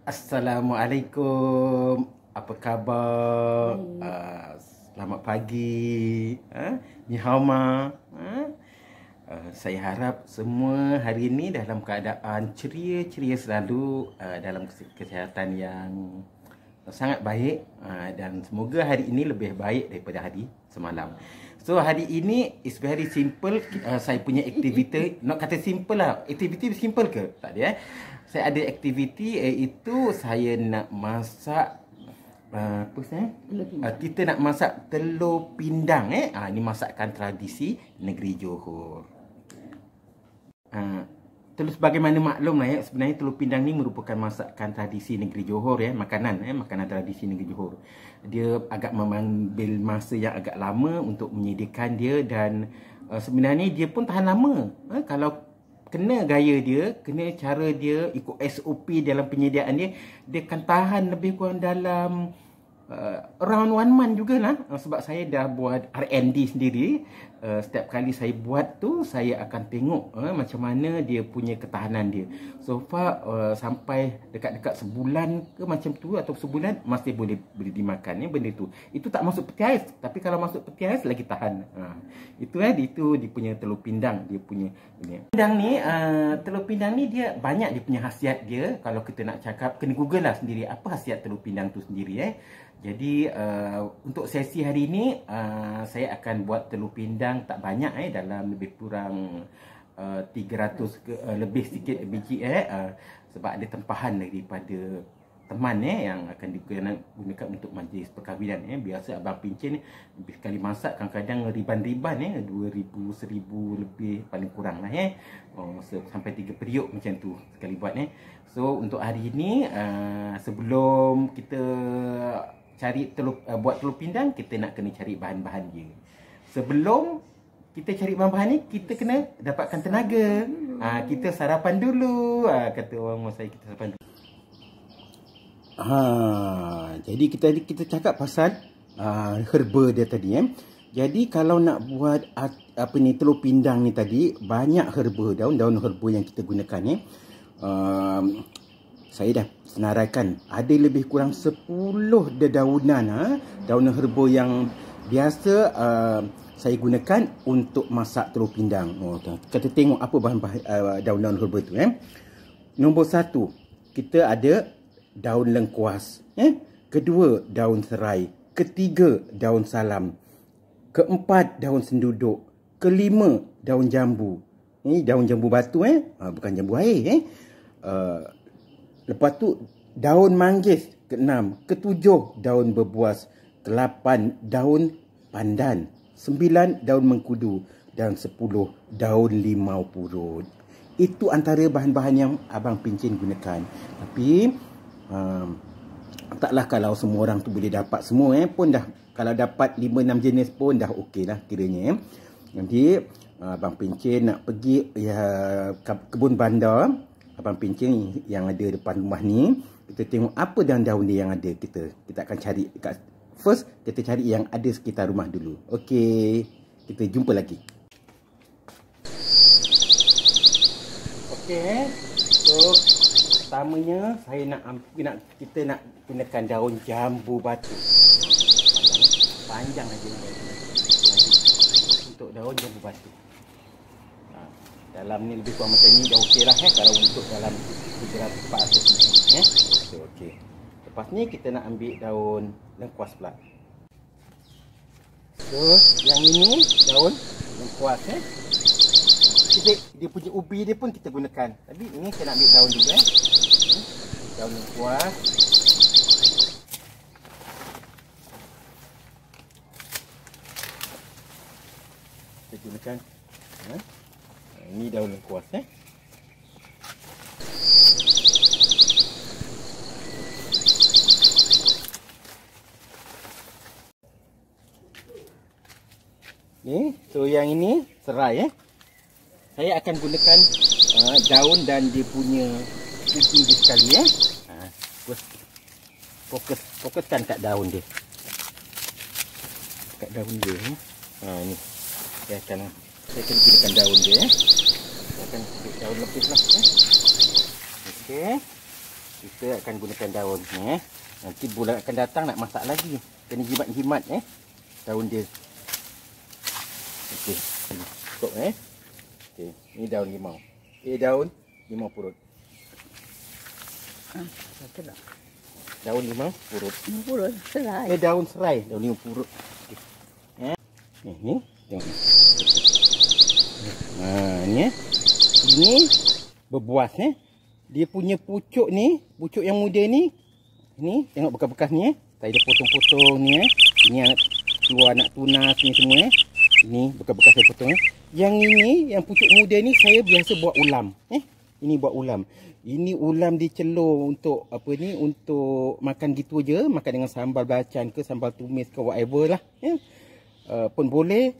Assalamualaikum. Apa khabar? Selamat pagi. Ni hao ma. Saya harap semua hari ini dalam keadaan ceria-ceria selalu, dalam kesihatan yang sangat baik, dan semoga hari ini lebih baik daripada hari semalam. So hari ini is very simple. Saya punya aktiviti, nak kata simple lah. Aktiviti simple ke? Tak ada. Saya ada aktiviti iaitu saya nak masak kita nak masak telur pindang. Ini masakan tradisi negeri Johor. Terus bagaimana maklum lah sebenarnya telur pindang ni merupakan masakan tradisi negeri Johor makanan tradisi negeri Johor. Dia agak mengambil masa yang agak lama untuk menyediakan dia, dan sebenarnya dia pun tahan lama. Kalau kena gaya dia, kena cara dia, ikut SOP dalam penyediaan dia, dia akan tahan lebih kurang dalam around 1 month jugalah. Sebab saya dah buat R&D sendiri. Setiap kali saya buat tu, saya akan tengok macam mana dia punya ketahanan dia. So far sampai dekat-dekat sebulan ke macam tu, atau sebulan masih boleh dimakan benda tu. Itu tak masuk peti ais, tapi kalau masuk peti ais lagi tahan. Itu dia punya telur pindang. Dia punya pindang ni, telur pindang ni dia banyak dia punya khasiat dia. Kalau kita nak cakap, kena google lah sendiri apa khasiat telur pindang tu sendiri. Jadi untuk sesi hari ini saya akan buat telur pindang tak banyak dalam lebih kurang 300 ke lebih sikit biji sebab ada tempahan daripada teman yang akan digunakan untuk majlis perkahwinan. Biasa abang pincin sekali masak kadang-kadang riban-riban 2000 1000 lebih paling kurang lah sampai 3 periuk macam tu sekali buat. So untuk hari ini sebelum kita buat telur pindang, kita nak kena cari bahan-bahan dia. Sebelum kita cari bahan-bahan ni, kita kena dapatkan tenaga. Kita sarapan dulu. Kata orang saya, kita sarapan dulu. Jadi kita cakap pasal herba dia tadi. Jadi kalau nak buat telur pindang ni tadi, banyak herba, daun-daun herba yang kita gunakan saya dah senaraikan ada lebih kurang 10 dedaunan daunan herba yang biasa saya gunakan untuk masak telur pindang. Kita tengok apa bahan-bahan daun-daun herba tu. Nombor 1, kita ada daun lengkuas. Kedua, daun serai. Ketiga, daun salam. Keempat, daun senduduk. Kelima, daun jambu. Ini daun jambu batu bukan jambu air. Lepas tu daun manggis. Keenam, ketujuh, daun berbuas. 8, daun pandan. 9, daun mengkudu. Dan 10, daun limau purut. Itu antara bahan-bahan yang abang pincin gunakan. Tapi taklah kalau semua orang tu boleh dapat semua pun dah, kalau dapat 5-6 jenis pun dah okey lah kiranya. Nanti abang pincin nak pergi kebun bandar abang pincin yang ada depan rumah ni. Kita tengok apa daun-daun dia yang ada. Kita akan cari first, kita cari yang ada sekitar rumah dulu. Okey, kita jumpa lagi. Okey, so pertamanya kita nak gunakan daun jambu batu. Panjang aja untuk daun jambu batu. Dalam ni lebih kurang macam ni dah okey lah kalau untuk dalam 300-400 so, okey. Lepas ni kita nak ambil daun lengkuas pula. So yang ini daun lengkuas dia punya ubi dia pun kita gunakan. Tapi ini saya nak ambil daun juga daun lengkuas. Kita gunakan ini daun lengkuas ni. So yang ini serai saya akan gunakan daun dan dia punya ubi dia sekali fokuskan kat daun dia. Kat daun dia ni saya akan gunakan daun dia. Saya akan ambil daun lepis lah. Okey. kita akan gunakan daun ni. Nanti bulan akan datang nak masak lagi. Kena jimat-jimat daun dia. Okey. Cukup Okey, ni daun limau. Daun limau purut. Betul tak? Daun limau purut. Limau purut, serai. Daun serai, daun limau purut. Okey. Ni tengok. Ni ini berbuas Dia punya pucuk ni, pucuk yang muda ni. Ni tengok bekas-bekas ni Saya dah potong-potong ni Ini anak keluar anak tunas ni semua Ini bekas-bekas saya potong Yang ini, yang pucuk muda ni saya biasa buat ulam. Ini buat ulam. Ini ulam dicelur untuk apa ni, untuk makan gitu je, makan dengan sambal belacan ke sambal tumis ke whatever lah. Pun boleh,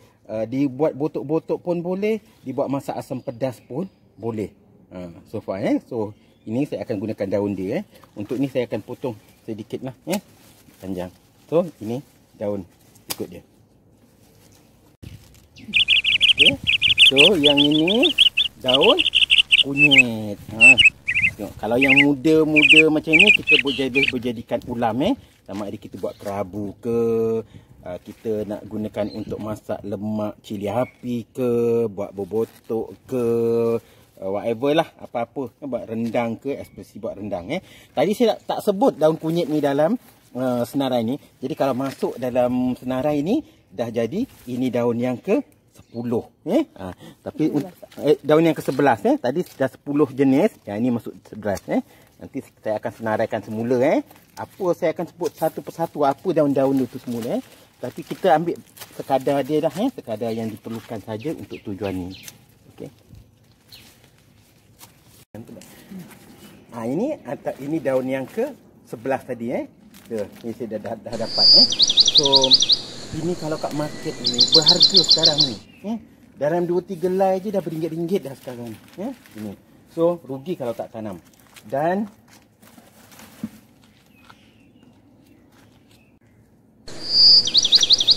dibuat botok-botok pun boleh, dibuat masak asam pedas pun boleh. So far so ini saya akan gunakan daun dia Untuk ni saya akan potong sedikit lah panjang. So ini daun ikut dia. Okay. So yang ini daun kunyit. Tengok, kalau yang muda-muda macam ni kita boleh berjadikan ulam sama ada kita buat kerabu ke, kita nak gunakan untuk masak lemak cili api ke, buat berbotok ke, whatever lah, apa-apa, buat rendang ke, especially buat rendang. Tadi saya tak sebut daun kunyit ni dalam senarai ni. Jadi kalau masuk dalam senarai ni dah jadi ini daun yang ke 10 tapi daun yang ke-11 tadi dah 10 jenis. Yang ini masuk 11 Nanti saya akan senaraikan semula apa saya akan sebut satu persatu apa daun-daun itu semula tapi kita ambil sekadar dia dah sekadar yang diperlukan saja untuk tujuan ni. Okey. Ini daun yang ke-11 tadi Ini saya dah dapat So ini kalau kat market ni berharga sekarang ni. Dalam 2-3 helai je dah beringgit-ringgit dah sekarang. Ini. So rugi kalau tak tanam. Dan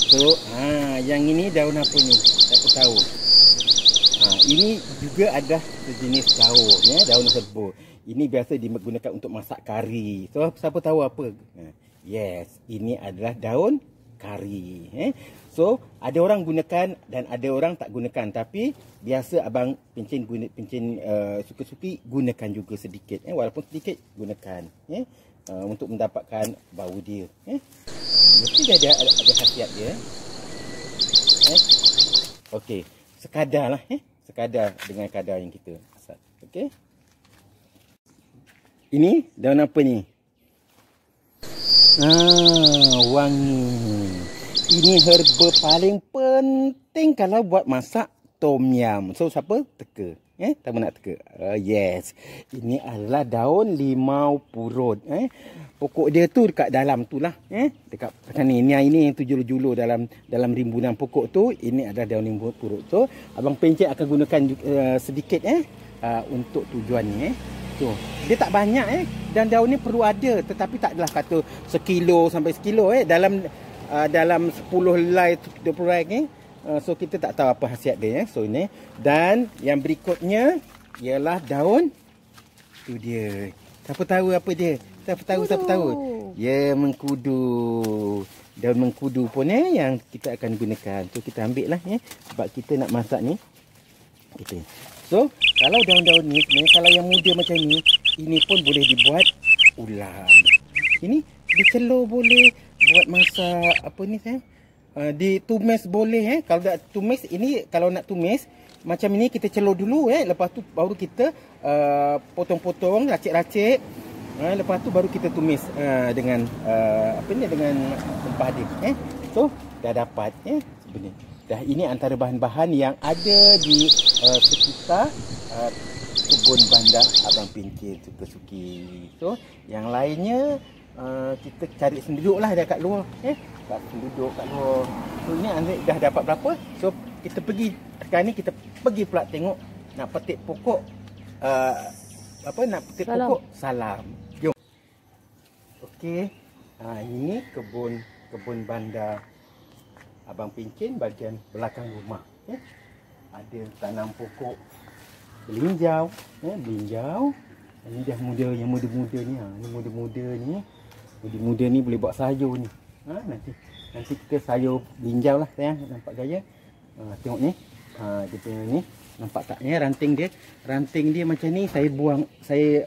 so yang ini daun apa ni? Siapa tahu. Ini juga ada sejenis daun daun serbu. Ini biasa digunakan untuk masak kari. So siapa tahu apa? Yes, ini adalah daun kari. So ada orang gunakan dan ada orang tak gunakan, tapi biasa abang pencen suka-suki gunakan juga sedikit walaupun sedikit gunakan untuk mendapatkan bau dia. Mesti dia ada khasiat dia. Okey, sekadar lah sekadar dengan kadar yang kita masak. Okey. Ini daun apa ni? Wangi. Ini herba paling penting kalau buat masak tom yum. So siapa? Teka. Siapa nak teka? Yes. Ini adalah daun limau purut. Pokok dia tu dekat dalam tu lah. Dekat ni. Ini tu julu-julu dalam rimbunan pokok tu. Ini adalah daun limau purut. So abang pencet akan gunakan sedikit untuk tujuan ni. So, dia tak banyak dan daun ni perlu ada, tetapi tak adalah kata sekilo sampai sekilo dalam 10 helai 20 helai so kita tak tahu apa khasiat dia So ini, dan yang berikutnya ialah daun tu dia. Siapa tahu apa dia? Siapa tahu? Ya, mengkudu. Daun mengkudu pun yang kita akan gunakan. So kita ambil lah sebab kita nak masak ni. Kita. So, kalau daun-daun ni, sebenarnya kalau yang muda macam ni, ini pun boleh dibuat ulam. Ini dicelur boleh, buat masak apa ni ditumis boleh Kalau nak tumis, ini kalau nak tumis macam ini kita celur dulu lepas tu baru kita potong-potong, racik-racik. Lepas tu baru kita tumis dengan dengan rempah dia. So, dah dapat sebenarnya. Dah ini antara bahan-bahan yang ada di sekitar kebun bandar Abang Pencet suka-suki. So, yang lainnya kita cari sendiri lah dekat luar. Kat penduduk kat luar. So, ini dah dapat berapa? So, kita pergi. Sekarang ni kita pergi pula tengok nak petik pokok nak petik pokok salam. Jom. Okey. Ini kebun bandar Abang Pencet bahagian belakang rumah. Ada tanam pokok belinjau, Ini dah muda, yang muda-muda ni. Ni muda-muda ni. Muda-muda ni boleh buat sayur ni. Nanti kita sayur brinjal lah sayang. Nampak gaya? Tengok ni. Dia punya ni. Nampak tak ni ranting dia? Ranting dia macam ni saya buang, saya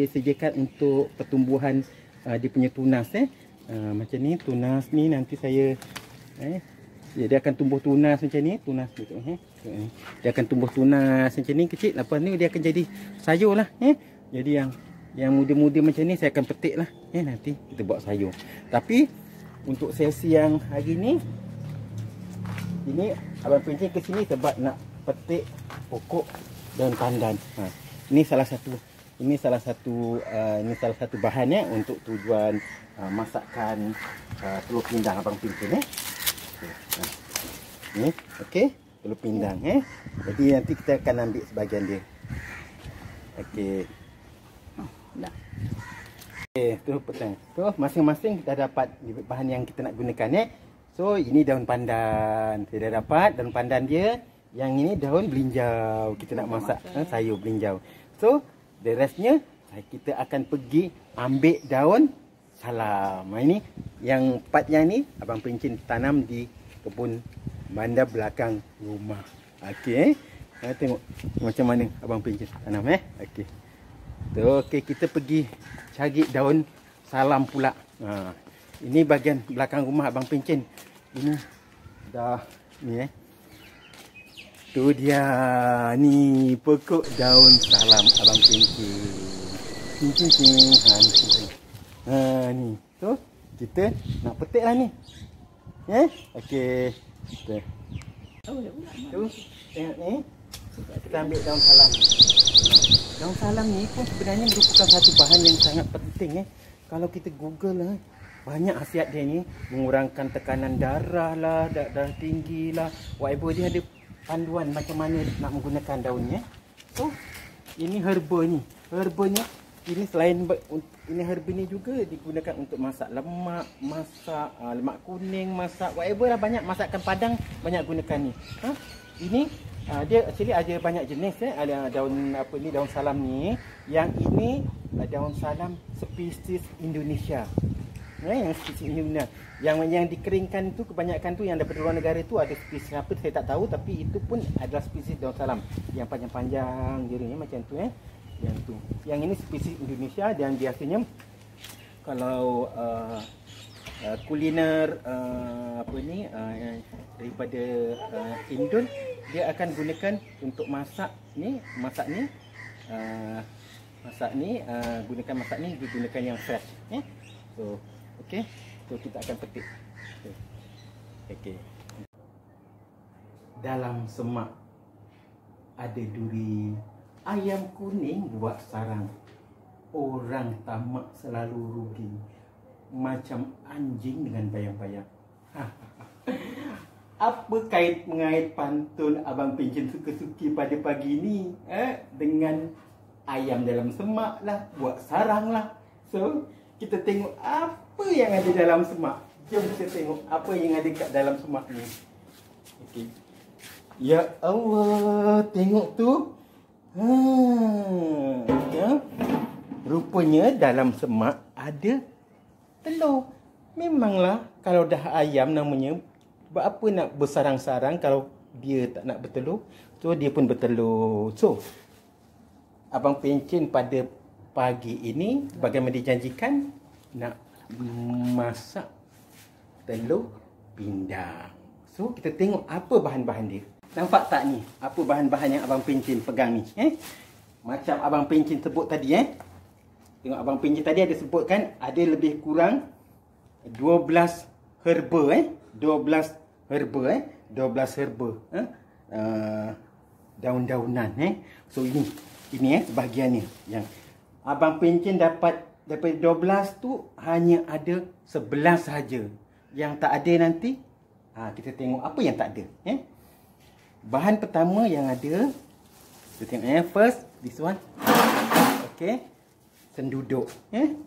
sediakan untuk pertumbuhan dia punya tunas macam ni tunas ni nanti saya dia akan tumbuh tunas macam ni, tunas betul dia akan tumbuh tunas macam ni kecil, lepas ni dia akan jadi sayur lah jadi yang muda-muda macam ni saya akan petik lah nanti kita buat sayur. Tapi untuk sesi yang hari ni ini abang pencin ke sini sebab nak petik pokok daun pandan. Ini salah satu bahan untuk tujuan masakan telur pindang abang pimpin Ni okey, telur pindang Jadi nanti kita akan ambil sebahagian dia. Okey. Okey, tu petang. Tu masing-masing dah dapat bahan yang kita nak gunakan So ini daun pandan. Saya dah dapat daun pandan dia. Yang ini daun belinjau. Kita nak masak sayur belinjau. So, the restnya kita akan pergi ambil daun salam. Ini yang part yang ni abang pencin tanam di kebun bandar belakang rumah. Okey. Tengok macam mana abang pencin tanam Okey. So, okey, kita pergi cari daun salam pula. Ini bahagian belakang rumah abang pencin. Ini dah ni Tu dia ni pokok daun salam abang pencin. Ni. So kita nak petik lah ni. Okey. Tu. Tengok ni. Kita ambil daun salam. Daun salam ni pun sebenarnya merupakan satu bahan yang sangat penting Kalau kita Google banyak khasiat dia ni, mengurangkan tekanan darah lah, darah tinggi lah, whatever dia ada panduan macam mana nak menggunakan daunnya. So, ini herba ni. Herbanya ini selain ini herba ni juga digunakan untuk masak lemak, masak lemak kuning, masak whatever lah, banyak masakan Padang banyak gunakan ni. Ini dia actually ada banyak jenis ada daun daun salam ni. Yang ini daun salam spesies Indonesia. Yang spesies Indonesia. Yang dikeringkan tu kebanyakan tu yang daripada luar negara tu ada spesies apa saya tak tahu, tapi itu pun adalah spesies daun salam yang panjang-panjang jarinya macam tu Yang tu. Yang ini spesies Indonesia dan biasanya kalau kuliner daripada Indon dia akan gunakan untuk masak ni digunakan yang fresh So okey, so kita akan petik. Okey. Dalam semak ada duri, ayam kuning buat sarang. Orang tamak selalu rugi, macam anjing dengan bayang-bayang. Apa mengait pantun abang pencin suka-suki pada pagi ni dengan ayam dalam semak lah, buat sarang lah. So kita tengok apa yang ada dalam semak. Jom kita tengok apa yang ada kat dalam semak ni. Okey. Ya Allah, tengok tu. Rupanya dalam semak ada telur. Memanglah kalau dah ayam namanya, buat apa nak bersarang-sarang kalau dia tak nak bertelur? So dia pun bertelur. So abang pencin pada pagi ini bagaimana dijanjikan nak masak telur pindang. So kita tengok apa bahan-bahan dia. Nampak tak ni? Apa bahan-bahan yang abang pencin pegang ni? Macam abang pencin sebut tadi Tengok abang pencin tadi ada sebutkan ada lebih kurang 12 herba 12 herba daun-daunan So ini sebahagiannya yang abang pencin dapat daripada 12 tu hanya ada 11 saja. Yang tak ada nanti kita tengok apa yang tak ada Bahan pertama yang ada kita tengok first this one. Okey. Senduduk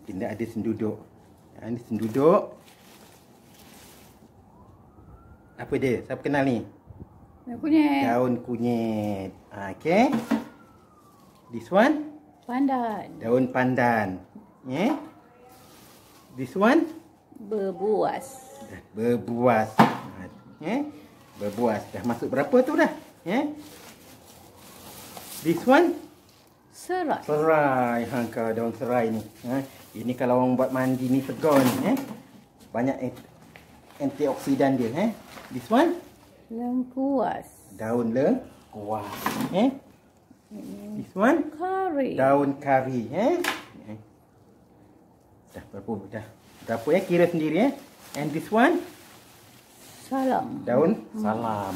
kita ada senduduk. Ini senduduk. Apa dia? Siapa kenal ni? Daun kunyit. Daun kunyit. Okey. This one Pandan. Daun pandan. This one? Berbuas. Berbuas. Berbuas. Dah masuk berapa tu dah? This one? Serai. Serai. Kau daun serai ni. Ini kalau orang buat mandi ni segar ni. Banyak antioksidan dia. This one? Lengkuas. Daun lengkuas. This one? Kari. Daun kari. Dah berapa dah? Berapa kira sendiri. And this one? Salam. Daun salam.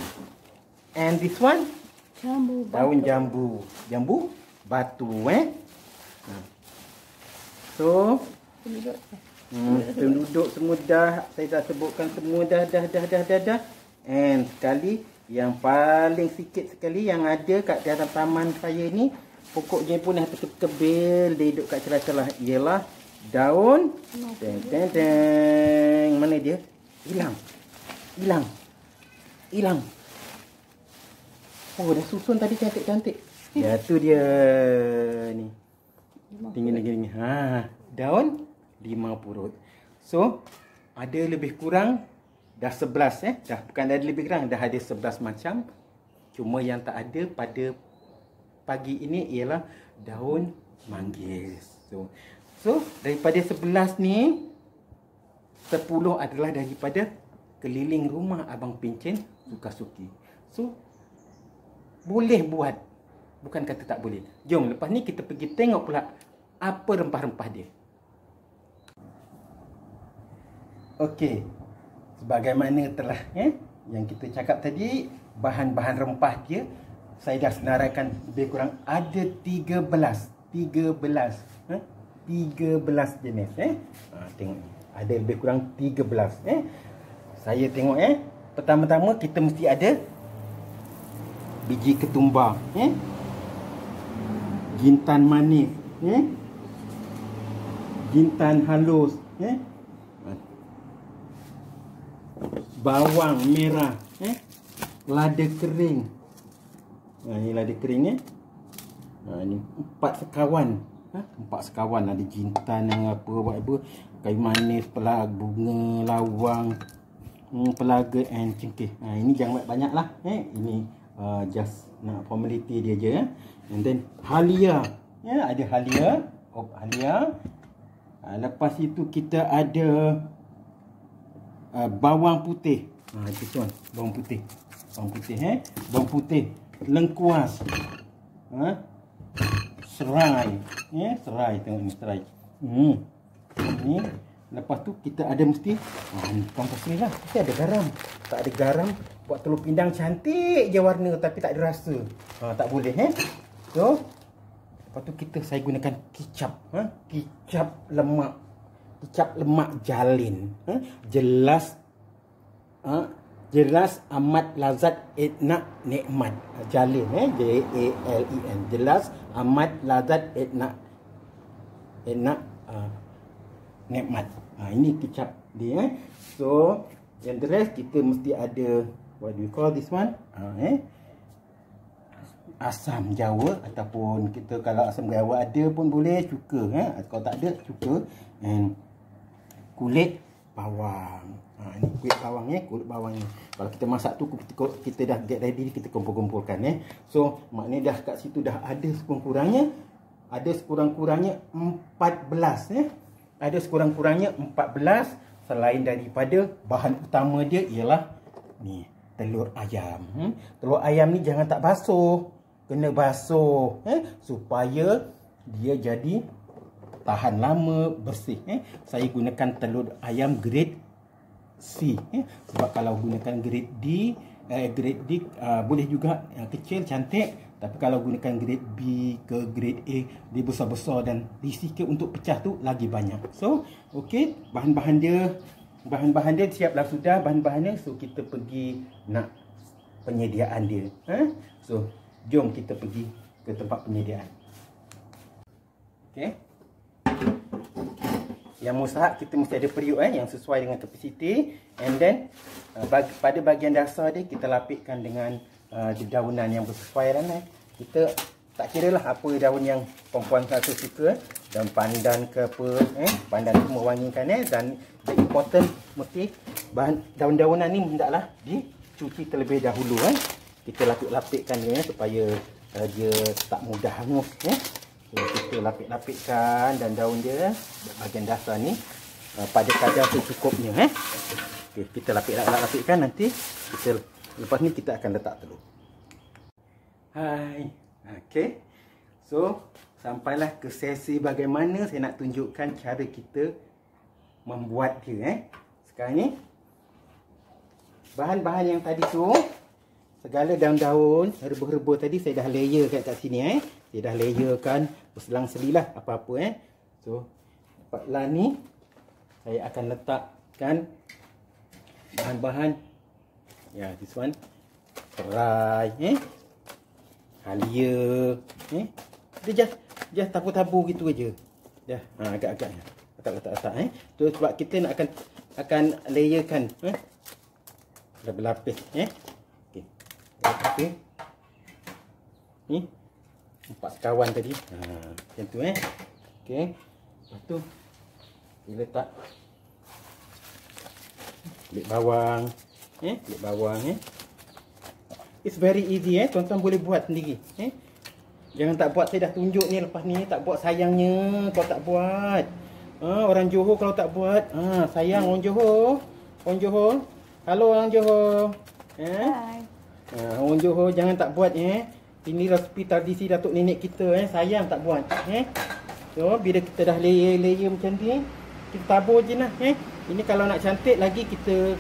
And this one? Jambu batu. Daun jambu. Jambu batu. So, penduduk semua dah. Saya dah sebutkan semua dah. And sekali yang paling sikit sekali yang ada kat dalam taman saya ni, pokoknya pun dah terkebil, dia duduk kat celah-celah, ialah daun. Deng. Mana dia? Hilang. Oh, dah susun tadi cantik-cantik. Ya, tu dia ni. Tinggi. Daun 5 purut. So, ada lebih kurang dah 11 Dah bukan ada lebih kurang, dah ada 11 macam. Cuma yang tak ada pada pagi ini ialah daun manggis. So daripada 11 ni, 10 adalah daripada keliling rumah Abang Pencen Sukasuki. So boleh buat. Bukan kata tak boleh. Jom lepas ni kita pergi tengok pula apa rempah-rempah dia. Okey. Sebagaimana telah yang kita cakap tadi, bahan-bahan rempah dia saya dah senaraikan lebih kurang ada 13 jenis. Tengok ni. Ada lebih kurang 13. Saya tengok pertama-tama kita mesti ada biji ketumbar, jintan manis, jintan halus, bawang merah, lada kering. Ini lada kering ni. Ini 4 sekawan. 4 sekawan ada jintan yang apa, kayu manis, pelaga, bunga lawang, pelaga and cengkeh. Ini jangan banyak lah. Ini just nak formality dia je. And then halia. Ada halia. Halia. Lepas itu kita ada bawang putih. Itu tuan, bawang putih. Bawang putih. Lengkuas. Serai. Serai, tengok ni serai. Ni. Lepas tu kita ada mesti ni kompos lah. Mesti ada garam. Tak ada garam, buat telur pindang cantik je warna tapi tak ada rasa. Tak boleh So, lepas tu saya gunakan kicap. Kicap lemak. Kicap lemak jalin. Jelas amat lazat enak nikmat. Jalin Jalin. Jelas amat lazat enak nikmat. Ini kicap dia. So, yang the rest kita mesti ada, what do you call this one? Asam jawa, ataupun kita kalau asam jawa ada pun boleh, cuka. Kalau tak ada, cuka. And kulit bawang. Ini kulit bawang kulit bawang ni. Kalau kita masak tu kita dah get ready, kita kumpul-kumpulkan So maknanya dah kat situ dah ada sekurang-kurangnya 14 Ada sekurang-kurangnya 14 selain daripada bahan utama dia ialah ni telur ayam. Telur ayam ni jangan tak basuh, kena basuh supaya dia jadi tahan lama, bersih. Saya gunakan telur ayam grade C. Sebab kalau gunakan grade D, boleh juga kecil, cantik. Tapi kalau gunakan grade B ke grade A, dia besar-besar dan risiko untuk pecah tu lagi banyak. So, okey, bahan-bahan dia siaplah sudah bahan-bahannya. So, kita pergi nak penyediaan dia. So, jom kita pergi ke tempat penyediaan. Okey. Yang mustahak kita mesti ada periuk yang sesuai dengan kapasiti. And then pada bahagian dasar dia kita lapikkan dengan dedaunan yang bersesuaian. Kita tak kira lah apa daun yang perempuan satu suka, daun pandan ke apa, pandan semua wangikan, dan the important mesti bahan daun-daunan ni hendaklah dicuci terlebih dahulu, kita lapik-lapikkan dia supaya dia tak mudah hangus, so, kita lapik-lapikkan dan daun dia bahagian dasar ni pada kadar secukupnya, okay, kita lapikkan, nanti kita lepas ni kita akan letak telur. Hai. Okey. So, sampailah ke sesi bagaimana saya nak tunjukkan cara kita membuat dia, Sekarang ni bahan-bahan yang tadi tu, segala daun-daun, herba-herba tadi saya dah layer kat sini, Saya dah layerkan berselang-selilah apa-apa, So, dapatlah ni saya akan letakkan bahan-bahan. Ya, this one. Serai, halia, dia just tabu-tabu gitu aja. Dah, agak-agak letak, Tu sebab kita nak akan layerkan, berlapis, Okey. Okey. Ni 4 sekawan tadi. Macam tu, Okey. Lepas tu kita letak kulit bawang, kulit bawang, It's very easy, tuan-tuan boleh buat sendiri, Jangan tak buat, saya dah tunjuk ni lepas ni, tak buat sayangnya kalau tak buat. Orang Johor kalau tak buat, sayang orang Johor. Orang Johor. Halo orang Johor. Hai. Orang Johor jangan tak buat, Ini resipi tradisi datuk nenek kita, sayang tak buat, So, bila kita dah layer macam ni, kita tabur je lah, Ini kalau nak cantik lagi kita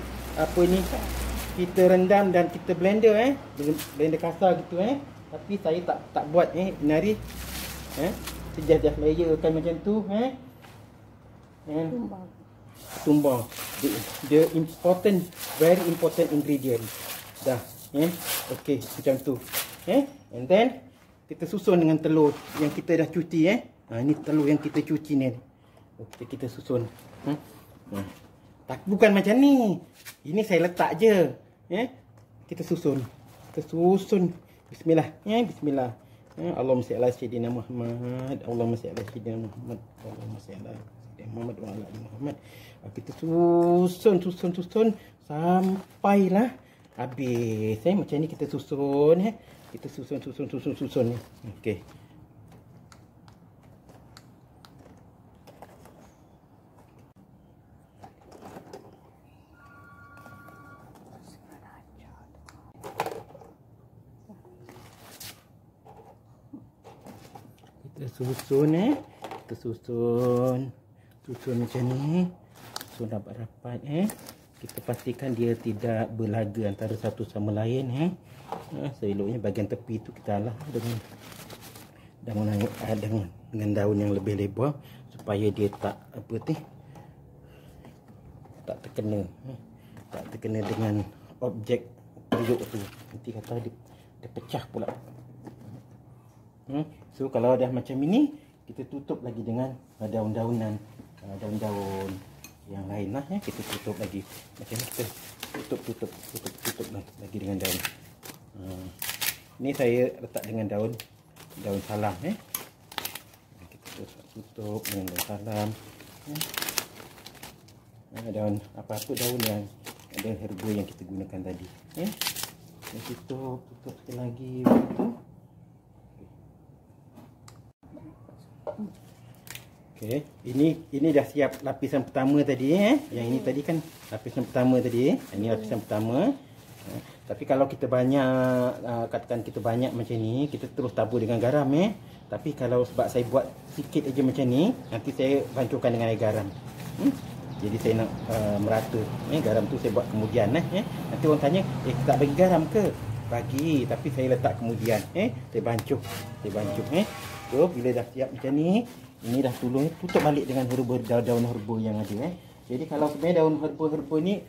kita rendam dan kita blender, blender kasar gitu, Tapi saya tak buat, Inari, Saya just layerkan macam tu, Tumbang. The important, very important ingredient. Dah, Okey, macam tu, And then kita susun dengan telur yang kita dah cuci, Ini telur yang kita cuci ni. Okey, kita susun. Bukan macam ni. Ini saya letak je. Kita susun. Bismillah. Bismillah. Allahumma salli ala sayyidina Muhammad. Allahumma salli ala sayyidina Muhammad. Allahumma salli ala sayyidina Muhammad wa ala ali Muhammad. Kita susun sampailah habis. Macam ni kita susun, Kita susun. Okey. Kita susun macam ni, susun rapat-rapat, Kita pastikan dia tidak berlaga antara satu sama lain, Seeloknya bahagian tepi tu kita alah dengan daun yang lebih lebar supaya dia tak tak terkena dengan objek periuk tu. Nanti kata dia pecah pula. So kalau dah macam ini, kita tutup lagi dengan daun-daunan, daun-daun yang lain lah, Kita tutup lagi macam ni, kita tutup lagi dengan daun. Ni saya letak dengan daun salam, Kita tutup dengan daun salam, daun apa-apa daun yang ada herba yang kita gunakan tadi, Kita tutup sekali lagi begitu. Okey, ini dah siap lapisan pertama tadi, Yang ini tadi kan lapisan pertama tadi, Ini lapisan pertama. Tapi kalau kita banyak, katakan kita banyak macam ni, kita terus tabur dengan garam, Tapi kalau sebab saya buat sikit aja macam ni, nanti saya bancuhkan dengan air garam. Jadi saya nak merata, garam tu saya buat kemudian, Nanti orang tanya, tak bagi garam ke? Bagi, tapi saya letak kemudian, Saya bancuh, So bila dah siap macam ni, ini dah tutup balik dengan daun herba yang ada, Jadi kalau sebenarnya daun herba-herba ni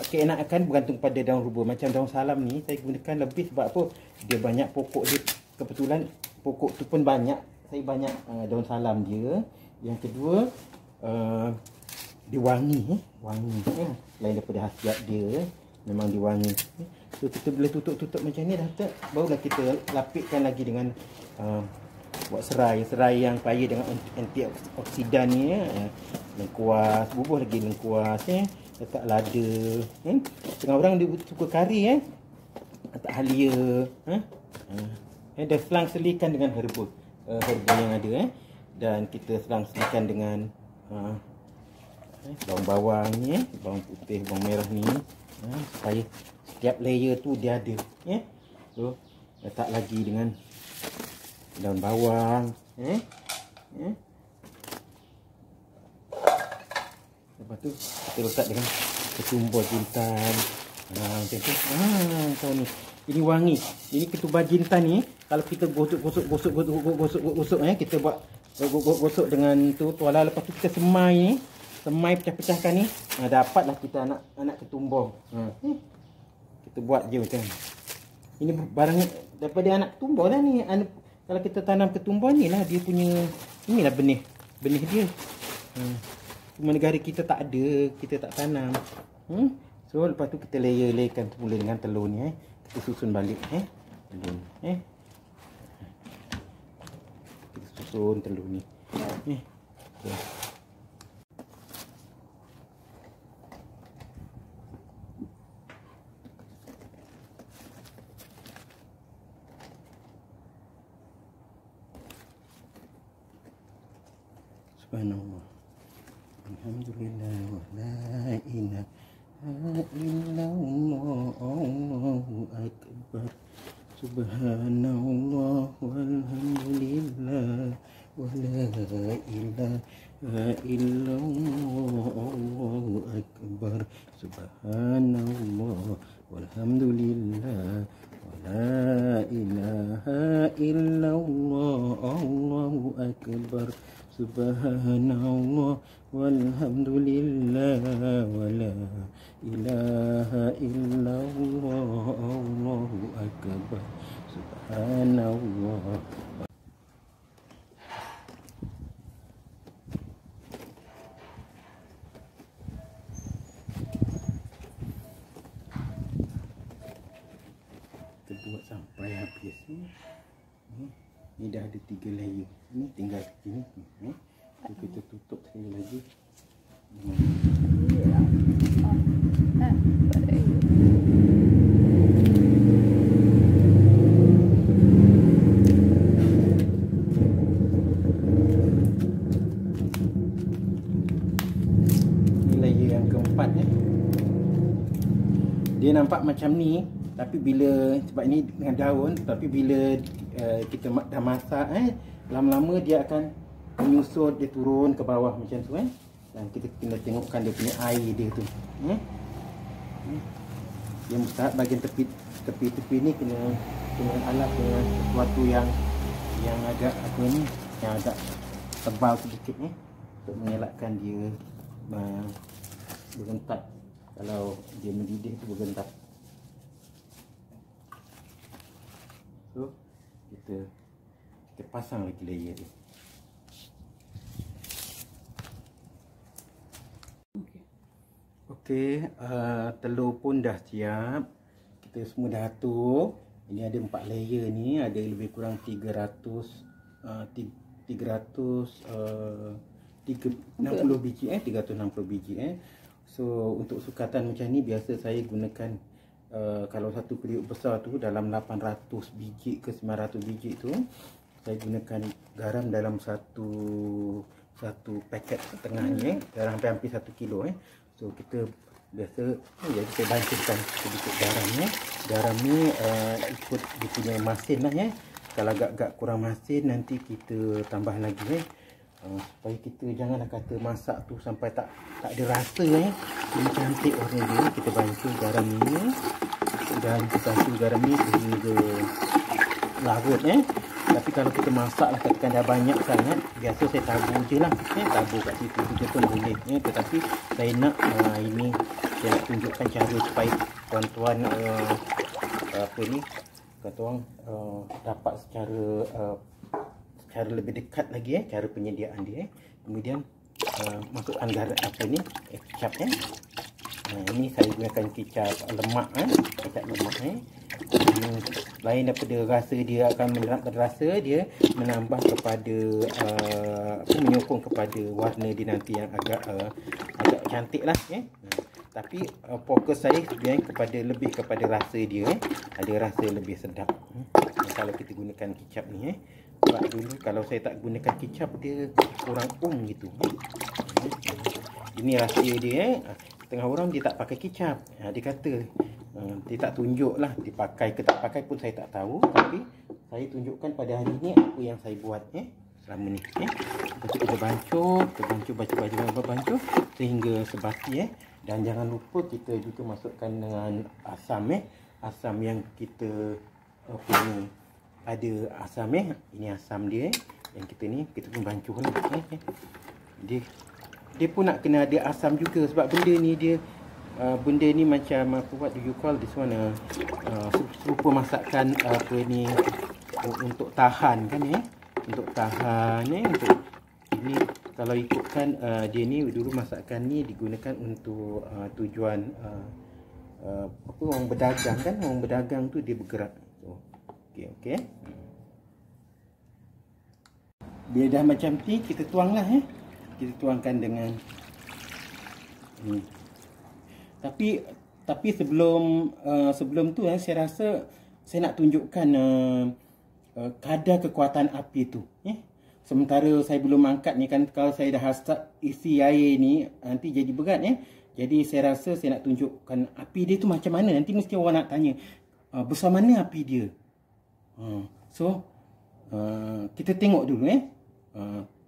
keenakan bergantung pada daun herba. Macam daun salam ni saya gunakan lebih sebab apa? Dia banyak pokok dia, kebetulan pokok tu pun banyak. Saya banyak daun salam dia. Yang kedua, dia wangi, Selain daripada khasiat dia, memang dia wangi. So kita boleh tutup macam ni dah tak. Barulah kita lapikkan lagi dengan buat serai yang kaya dengan antioksidan ni ya. Lengkuas, bubuh lagi lengkuas ya. Letak lada. Setengah orang dia suka kari letak halia dan selang-selikan dengan herba yang ada dan kita selang-selikan dengan bawang-bawang ni bawang putih, bawang merah ni supaya setiap layer tu dia ada so letak lagi dengan daun bawang lepas tu kita letak dengan ketumbar jintan macam tu tahu ni ini wangi. Ini ketumbar jintan ni kalau kita gosok kita buat gosok dengan tu tuala, lepas tu kita semai pecah-pecahkan ni dapatlah kita anak ketumbar. Kita buat je macam ini barang daripada anak ketumbar dah ni. Kalau kita tanam ketumbar ni lah dia punya, inilah benih dia. Cuma negara kita tak ada, kita tak tanam. So lepas tu kita layerkan semula dengan telur ni kita susun balik telur ni kita susun telur ni Subhanallah, alhamdulillah, wa la ilaha illallah, Allahu akbar, subhanallah, walhamdulillah, wa la ilaha illallah, Allahu akbar, subhanallah, walhamdulillah, wa la ilaha illallah, Allahu akbar, subhanallah, walhamdulillah, wa la ilaha illallah, Allahu akbar, subhanallah. Kita buat sampai habis ni. Ni dah ada 3 layer. Ni tinggal sini. Kita tutup sekali lagi. Ni layer yang keempat ni. Dia nampak macam ni, tapi bila sebab ini dengan daun, tapi bila kita dah masak lama-lama dia akan menyusut, dia turun ke bawah macam tu dan kita kena tengokkan dia punya air dia tu dia mustahak bahagian tepi ni kena alat dengan sesuatu yang agak yang agak tebal sedikit untuk mengelakkan dia bergentak. Kalau dia mendidih tu bergentak. So kita pasang lagi layer dia. Okey, telur pun dah siap. Kita semua dah atur. Ini ada 4 layer ni, ada lebih kurang 360 biji 360 biji So untuk sukatan macam ni biasa saya gunakan kalau satu periuk besar tu dalam 800 biji ke 900 biji tu saya gunakan garam dalam satu paket setengah ni garam hampir 1 kilo So kita biasa kita bancuhkan sedikit garamnya. Garam ni ikut dia punya masin lah Kalau agak kurang masin nanti kita tambah lagi supaya kita janganlah kata masak tu sampai tak ada rasa Ini cantik warna dia. Kita bancuh garam ni dan kita bancuh garam ni sehingga larut Tapi kalau kita masak lah katakan dah banyak sangat, biasa saya tabur je lah tabur kat situ je pun boleh tetapi saya nak ini saya nak tunjukkan cara supaya tuan-tuan tuan-tuan dapat secara lebih dekat lagi cara penyediaan dia. Kemudian masukkan garam kecap Ini saya gunakan kicap lemak kicap lemak Ini lain daripada rasa dia akan menerapkan rasa, dia menambah kepada menyokong kepada warna dia nanti yang agak cantik lah Tapi fokus saya sebenarnya lebih kepada rasa dia ada rasa lebih sedap kalau kita gunakan kicap ni sebab dulu kalau saya tak gunakan kicap dia kurang gitu Ini rahsia dia setengah orang dia tak pakai kicap. Dia kata dia tak tunjuk lah dia pakai ke tak pakai pun saya tak tahu, tapi saya tunjukkan pada hari ni apa yang saya buat selama ni Lepas tu kita bancuh sehingga sebati dan jangan lupa kita juga masukkan dengan asam asam yang kita punya ada asam ini asam dia yang kita pun bancuh lah dia pun nak kena ada asam juga sebab benda ni macam what do you call this one serupa masakan untuk tahan kan untuk tahan untuk ini kalau ikutkan dia ni dulu masakan ni digunakan untuk tujuan orang berdagang kan, orang berdagang tu dia bergerak okey dia dah macam ni kita tuang lah kita tuangkan dengan tapi sebelum tu saya rasa saya nak tunjukkan kadar kekuatan api tu sementara saya belum angkat ni kan, kalau saya dah start isi air ni nanti jadi berat jadi saya rasa saya nak tunjukkan api dia tu macam mana. Nanti mesti orang nak tanya besar mana api dia. So kita tengok dulu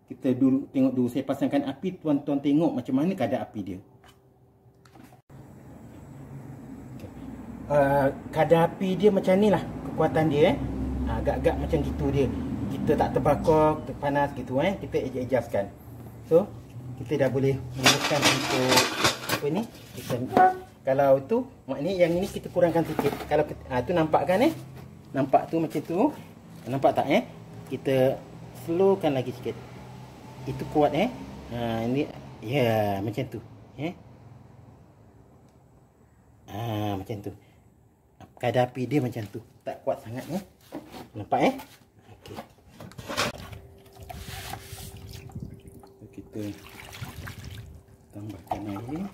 kita tengok dulu saya pasangkan api, tuan-tuan tengok macam mana kadar api dia. Kadar api dia macam ni lah kekuatan dia agak-agak macam gitu dia. Kita tak terbakar, terpanas gitu kita adjustkan. So kita dah boleh mulakan untuk apa ni kalau tu maknanya yang ini kita kurangkan sikit. Kalau tu nampak kan nampak tu macam tu, nampak tak kita slowkan lagi sikit. Itu kuat ini macam tu macam tu. Kadar api dia macam tu, tak kuat sangat nampak okey. Kita tambahkan air